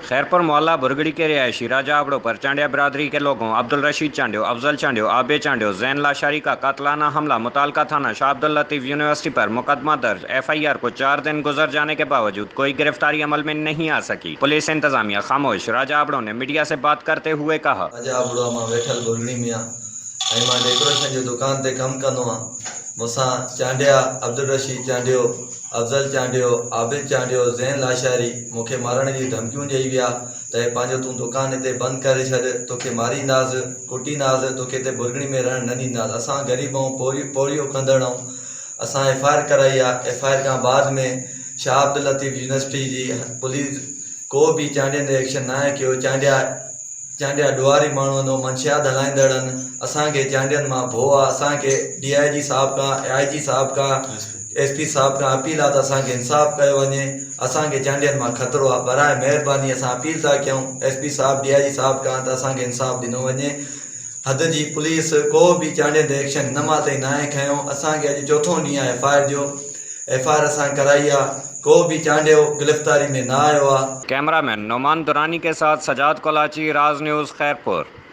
खैरपुर मोहल्ला बुरगड़ी के रिहायशी राजा आबड़ो पर चांडिया बरादरी के लोगों अब्दुल रशीद चांडियो, अफजल चांडियो, आबे चांडियो, जैन लाशारी का कातलाना हमला मुतालका थाना शाह अब्दुल लतीफ यूनिवर्सिटी पर मुकदमा दर्ज। FIR को 4 दिन गुजर जाने के बावजूद कोई गिरफ्तारी अमल में नहीं आ सकी। पुलिस इंतजामिया खामोश। राजा आबड़ो ने मीडिया से बात करते हुए कहा, राजा आबड़ो मां वेठल बुरगड़ी में मां डेकोरेशन जो दुकान ते कम कंदो मुसा चांडिया अब्दुल रशीद चांडियो, अफजल चांडियो, आबिद चांडियो, जैन लाशारी मूंखे मारण जी धमकियूं ॾेई विया त पंहिंजो तूं दुकान हिते बंदि करे छॾ, तोखे मारींदासीं, कुटींदासीं, तोखे हिते बुरगड़ी में रहण न ॾींदासीं। असां ग़रीब ऐं पोड़ियो कंदड़ ऐं असां FIR कराई आहे। FIR खां बाद में शाह अब्दुल लतीफ यूनिवर्सिटी जी पुलिस को बि चांडियनि ते एक्शन न आहे कयो। चांडिया ॾुआरी माण्हू आहिनि, मंशियात हलाईंदड़ आहिनि। असांखे चांडियनि मां भउ आहे। असांखे DIG साहिब खां, IG साहिब खां, SP साहिब खां अपील आहे त असांखे इंसाफ़ कयो वञे। असांखे चांडियनि मां ख़तरो आहे। बराए महिरबानी असां अपील था कयूं SP साहिब, DIG साहिब खां त असांखे इंसाफ़ ॾिनो वञे। हद जी पुलिस को बि चांडियनि ते एक्शन हिन मां ताईं न आहे खयों। असांखे अॼु चोथों ॾींहुं आहे FIR जो। FIR असां कराई आहे, को बि चांडियो गिरफ़्तारी में न आयो आहे। कैमरामैन नोमान दुरानी के साथ सजाद कोलाची, राज न्यूज़, खैरपुर।